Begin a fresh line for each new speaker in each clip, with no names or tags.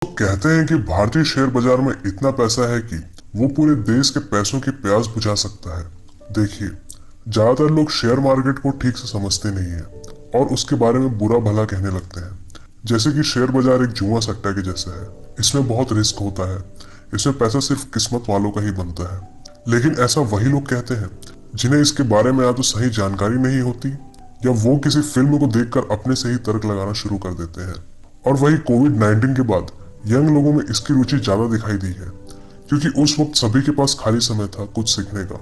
तो कहते हैं कि भारतीय शेयर बाजार में इतना पैसा है कि वो पूरे देश के पैसों की प्यास बुझा सकता है। देखिए, ज्यादातर लोग शेयर मार्केट को ठीक से समझते नहीं है और उसके बारे में बुरा भला कहने लगते हैं, जैसे कि शेयर बाजार एक जुआ सट्टा के जैसा है। इसमें बहुत रिस्क होता है, इसमें पैसा सिर्फ किस्मत वालों का ही बनता है। लेकिन ऐसा वही लोग कहते हैं जिन्हें इसके बारे में या तो सही जानकारी नहीं होती या वो किसी फिल्म को देखकर अपने से ही तर्क लगाना शुरू कर देते हैं। और वही कोविड-19 के बाद यंग लोगों में इसकी रुचि ज्यादा दिखाई दी है, क्योंकि उस वक्त सभी के पास खाली समय था कुछ सीखने का,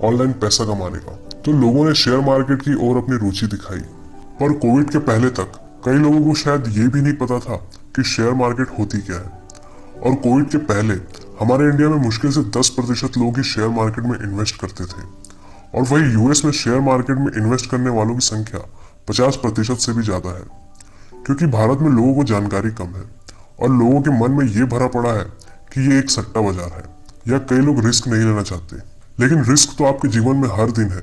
ऑनलाइन पैसा कमाने का। तो लोगों ने शेयर मार्केट की ओर अपनी रुचि दिखाई। पर कोविड के पहले तक कई लोगों को शायद ये भी नहीं पता था कि शेयर मार्केट होती क्या है। और कोविड के पहले हमारे इंडिया में मुश्किल से 10% लोग ही शेयर मार्केट में इन्वेस्ट करते थे, और वही यूएस में शेयर मार्केट में इन्वेस्ट करने वालों की संख्या 50% से भी ज्यादा है। क्योंकि भारत में लोगों को जानकारी कम है और लोगों के मन में ये भरा पड़ा है कि ये एक सट्टा बाजार है, या कई लोग रिस्क नहीं लेना चाहते। लेकिन रिस्क तो आपके जीवन में हर दिन है।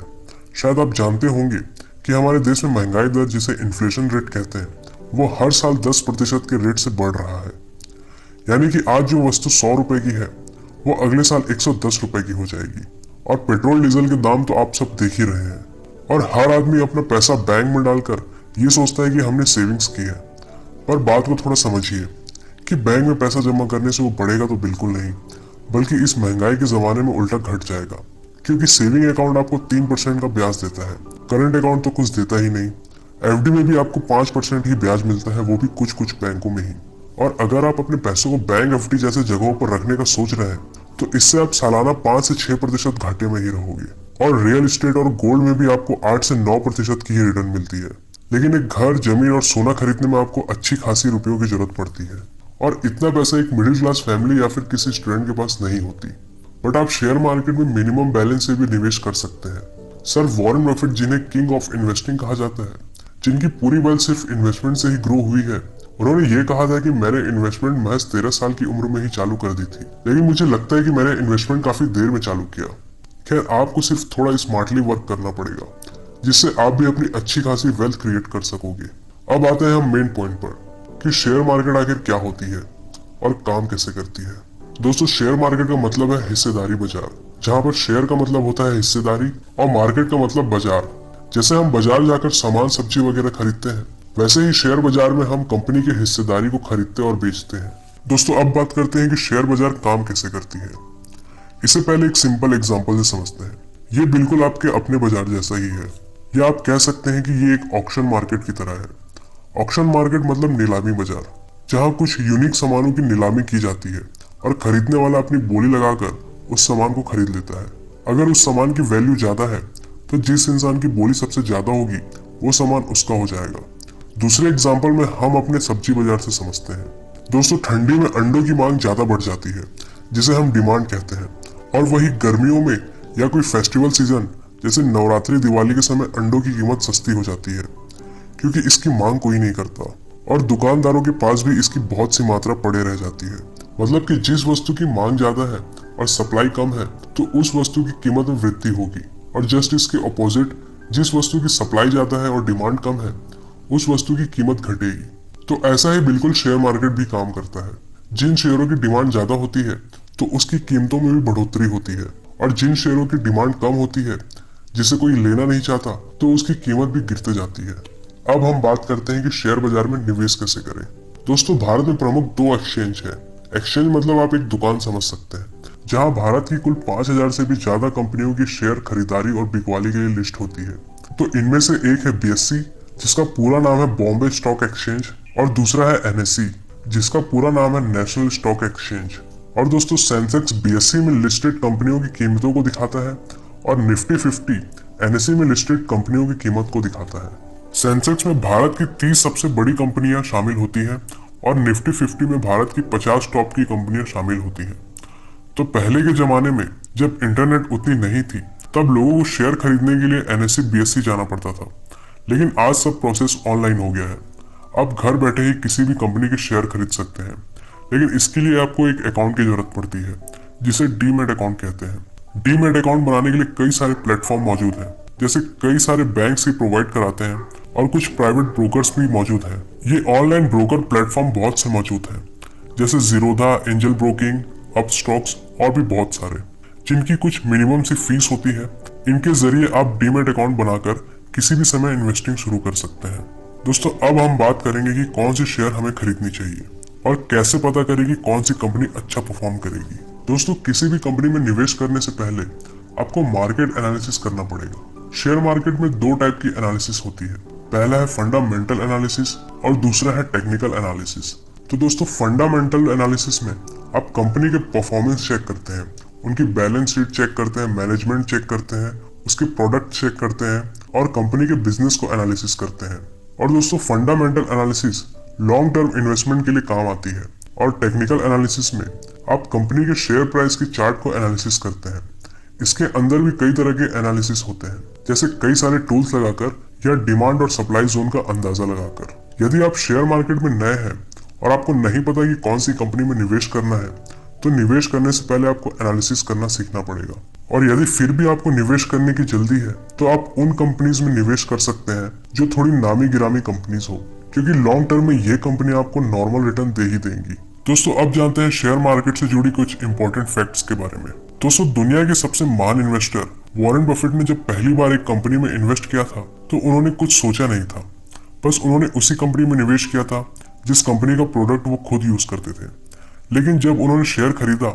शायद आप जानते होंगे कि हमारे देश में महंगाई दर, जिसे इन्फ्लेशन रेट कहते हैं, वो हर साल 10% के रेट से बढ़ रहा है। यानी कि आज जो वस्तु 100 रुपए की है वो अगले साल 110 रुपए की हो जाएगी। और पेट्रोल डीजल के दाम तो आप सब देख ही रहे हैं। और हर आदमी अपना पैसा बैंक में डालकर ये सोचता है कि हमने सेविंग्स की है। पर बात को थोड़ा समझिए कि बैंक में पैसा जमा करने से वो बढ़ेगा तो बिल्कुल नहीं, बल्कि इस महंगाई के जमाने में उल्टा घट जाएगा। क्योंकि सेविंग अकाउंट आपको 3% का ब्याज देता है, करंट अकाउंट तो कुछ देता ही नहीं। एफडी में भी आपको 5% ही ब्याज मिलता है, वो भी कुछ कुछ बैंकों में ही। और अगर आप अपने पैसों को बैंक, एफडी जैसे जगहों पर रखने का सोच रहे हैं तो इससे आप सालाना 5 से 6% घाटे में ही रहोगे। और रियल एस्टेट और गोल्ड में भी आपको 8 से 9% की ही रिटर्न मिलती है। लेकिन एक घर, जमीन और सोना खरीदने में आपको अच्छी खासी रुपयों की जरूरत पड़ती है, और इतना पैसा एक मिडिल क्लास फैमिली या फिर किसी स्टूडेंट के पास नहीं होती। बट आप शेयर मार्केट में मिनिमम बैलेंस से भी निवेश कर सकते हैं। सर वॉरेन बफेट, जिन्हें किंग ऑफ इन्वेस्टिंग कहा जाता है, जिनकी पूरी वेल्थ सिर्फ इन्वेस्टमेंट से ही ग्रो हुई है, उन्होंने ये कहा था कि मैंने इन्वेस्टमेंट महज 13 साल की उम्र में ही चालू कर दी थी, लेकिन मुझे लगता है कि मैंने इन्वेस्टमेंट काफी देर में चालू किया। खैर, आपको सिर्फ थोड़ा स्मार्टली वर्क करना पड़ेगा, जिससे आप भी अपनी अच्छी खासी वेल्थ क्रिएट कर सकोगे। अब आते हैं हम मेन पॉइंट पर कि शेयर मार्केट आखिर क्या होती है और काम कैसे करती है। दोस्तों, शेयर मार्केट का मतलब है हिस्सेदारी बाजार, जहां पर शेयर का मतलब होता है हिस्सेदारी और मार्केट का मतलब बाजार। जैसे हम बाजार जाकर सामान, सब्जी वगैरह खरीदते हैं, वैसे ही शेयर बाजार में हम कंपनी की हिस्सेदारी को खरीदते और बेचते हैं। दोस्तों, अब बात करते हैं कि शेयर बाजार काम कैसे करती है। इससे पहले एक सिंपल एग्जांपल से समझते हैं। ये बिल्कुल आपके अपने बाजार जैसा ही है, या आप कह सकते हैं कि ये एक ऑक्शन मार्केट की तरह है। ऑक्शन मार्केट मतलब नीलामी बाजार, जहां कुछ यूनिक सामानों की नीलामी की जाती है और खरीदने वाला अपनी बोली लगाकर उस सामान को खरीद लेता है। अगर उस सामान की वैल्यू ज्यादा है तो जिस इंसान की बोली सबसे ज्यादा होगी वो सामान उसका हो जाएगा। दूसरे एग्जाम्पल में हम अपने सब्जी बाजार से समझते हैं। दोस्तों, ठंडी में अंडों की मांग ज्यादा बढ़ जाती है, जिसे हम डिमांड कहते हैं। और वही गर्मियों में या कोई फेस्टिवल सीजन जैसे नवरात्रि, दिवाली के समय अंडों की कीमत सस्ती हो जाती है, क्योंकि इसकी मांग कोई नहीं करता और दुकानदारों के पास भी इसकी बहुत सी मात्रा पड़े रह जाती है। मतलब कि जिस वस्तु की मांग ज्यादा है और सप्लाई कम है तो उस वस्तु की कीमत में वृद्धि होगी, और जस्ट इसके ऑपोजिट, जिस वस्तु की सप्लाई ज्यादा है और डिमांड कम है उस वस्तु की कीमत घटेगी। तो ऐसा ही बिल्कुल शेयर मार्केट भी काम करता है। जिन शेयरों की डिमांड ज्यादा होती है तो उसकी कीमतों में भी बढ़ोतरी होती है, और जिन शेयरों की डिमांड कम होती है, जिसे कोई लेना नहीं चाहता, तो उसकी कीमत भी गिरते जाती है। अब हम बात करते हैं कि शेयर बाजार में निवेश कैसे करें। दोस्तों, भारत में प्रमुख 2 एक्सचेंज है। एक्सचेंज मतलब आप एक दुकान समझ सकते हैं, जहां भारत की कुल 5000 से भी ज्यादा कंपनियों की शेयर खरीदारी और बिकवाली के लिए लिस्ट होती है। तो इनमें से एक है बीएससी, जिसका पूरा नाम है बॉम्बे स्टॉक एक्सचेंज, और दूसरा है एनएसई, जिसका पूरा नाम है नेशनल स्टॉक एक्सचेंज। और दोस्तों, सेंसेक्स बीएससी में लिस्टेड कंपनियों की कीमतों को दिखाता है और निफ्टी 50 एनएसई में लिस्टेड कंपनियों की कीमत को दिखाता है। सेंसेक्स में भारत की 30 सबसे बड़ी कंपनियां शामिल होती हैं और निफ्टी 50 में भारत की 50 टॉप की कंपनियां शामिल होती हैं। तो पहले के जमाने में जब इंटरनेट उतनी नहीं थी, तब लोगों को शेयर खरीदने के लिए एनएसई बीएससी जाना पड़ता था। लेकिन आज सब प्रोसेस ऑनलाइन हो गया है। आप घर बैठे ही किसी भी कंपनी के शेयर खरीद सकते हैं, लेकिन इसके लिए आपको एक अकाउंट की जरूरत पड़ती है, जिसे डीमैट अकाउंट कहते हैं। डीमैट अकाउंट बनाने के लिए कई सारे प्लेटफॉर्म मौजूद हैं, जैसे कई सारे बैंक ही प्रोवाइड कराते हैं और कुछ प्राइवेट ब्रोकर्स भी मौजूद हैं। ये ऑनलाइन ब्रोकर प्लेटफॉर्म बहुत से मौजूद हैं, जैसे जीरोधा, एंजल ब्रोकिंग, अपस्टॉक्स और भी बहुत सारे, जिनकी कुछ मिनिमम सी फीस होती है। इनके जरिए आप डीमैट अकाउंट बनाकर किसी भी समय इन्वेस्टिंग शुरू कर सकते हैं। दोस्तों अब हम बात करेंगे कि कौन सी शेयर हमें खरीदनी चाहिए और कैसे पता करें कि कौन सी कंपनी अच्छा परफॉर्म करेगी। दोस्तों किसी भी कंपनी में निवेश करने से पहले आपको मार्केट एनालिसिस करना पड़ेगा। शेयर मार्केट में दो टाइप की एनालिसिस होती है। पहला है फंडामेंटल एनालिसिस और दूसरा है टेक्निकल एनालिसिस। तो दोस्तों फंडामेंटल एनालिसिस में आप कंपनी के परफॉर्मेंस चेक करते हैं, उनकी बैलेंस शीट चेक करते हैं, मैनेजमेंट चेक करते हैं, उसके प्रोडक्ट चेक करते हैं और कंपनी के बिजनेस को एनालिसिस करते हैं। और दोस्तों fundamental analysis long term investment के लिए काम आती है और टेक्निकल एनालिसिस में आप कंपनी के शेयर प्राइस की चार्ट को एनालिसिस करते हैं। इसके अंदर भी कई तरह के एनालिसिस होते हैं, जैसे कई सारे टूल्स लगाकर या डिमांड और सप्लाई जोन का अंदाजा लगाकर। यदि आप शेयर मार्केट में नए हैं और आपको नहीं पता कि कौन सी कंपनी में निवेश करना है, तो निवेश करने से पहले आपको एनालिसिस करना सीखना पड़ेगा। और यदि फिर भी आपको निवेश करने की जल्दी है, तो आप उन कंपनीज में निवेश कर सकते हैं जो थोड़ी नामी गिरामी कंपनीज हो, क्योंकि लॉन्ग टर्म में ये कंपनी आपको नॉर्मल रिटर्न दे ही देंगी। दोस्तों अब जानते हैं शेयर मार्केट से जुड़ी कुछ इंपॉर्टेंट फैक्ट्स के बारे में। दोस्तों दुनिया के सबसे महान इन्वेस्टर वॉरेन बफेट ने जब पहली बार एक कंपनी में इन्वेस्ट किया था, तो उन्होंने कुछ सोचा नहीं था। बस उन्होंने उसी कंपनी में निवेश किया था जिस कंपनी का प्रोडक्ट वो खुद यूज करते थे। लेकिन जब उन्होंने शेयर खरीदा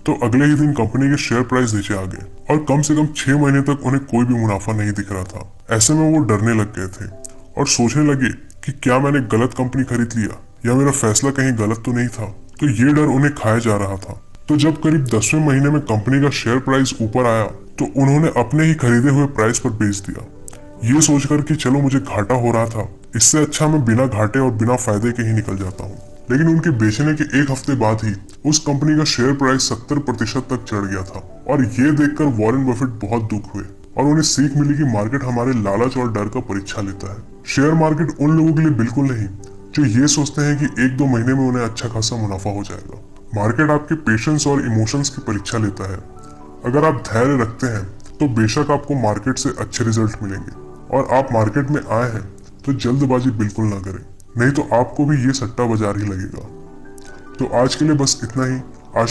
तो अगले ही दिन कंपनी के शेयर प्राइस नीचे आ गए और कम से कम 6 महीने तक उन्हें कोई भी मुनाफा नहीं दिख रहा था। ऐसे में वो डरने लग गए थे और सोचने लगे कि क्या मैंने गलत कंपनी खरीद लिया या मेरा फैसला कहीं गलत तो नहीं था। तो ये डर उन्हें खाया जा रहा था। तो जब करीब 10वें महीने में कंपनी का शेयर प्राइस ऊपर आया, तो उन्होंने अपने ही खरीदे हुए प्राइस पर बेच दिया, ये सोचकर कि चलो मुझे घाटा हो रहा था, इससे अच्छा मैं बिना घाटे और बिना फायदे के ही निकल जाता हूँ। लेकिन उनके बेचने के एक हफ्ते बाद ही उस कंपनी का शेयर प्राइस 70% तक चढ़ गया था और ये देखकर वॉरेन बफेट बहुत दुख हुए और उन्हें सीख मिली कि मार्केट हमारे लालच और डर का परीक्षा लेता है। शेयर मार्केट उन लोगों के लिए बिल्कुल नहीं जो ये सोचते हैं कि 1-2 महीने में उन्हें अच्छा खासा मुनाफा हो जाएगा। मार्केट आपके पेशेंस और इमोशंस की परीक्षा लेता है। अगर आप धैर्य रखते हैं तो बेशक आपको मार्केट से अच्छे रिजल्ट मिलेंगे, और आप मार्केट में आए हैं तो जल्दबाजी बिल्कुल ना करें, नहीं तो आपको भी ये सट्टा बाजार ही लगेगा। तो आज के लिए बस इतना ही।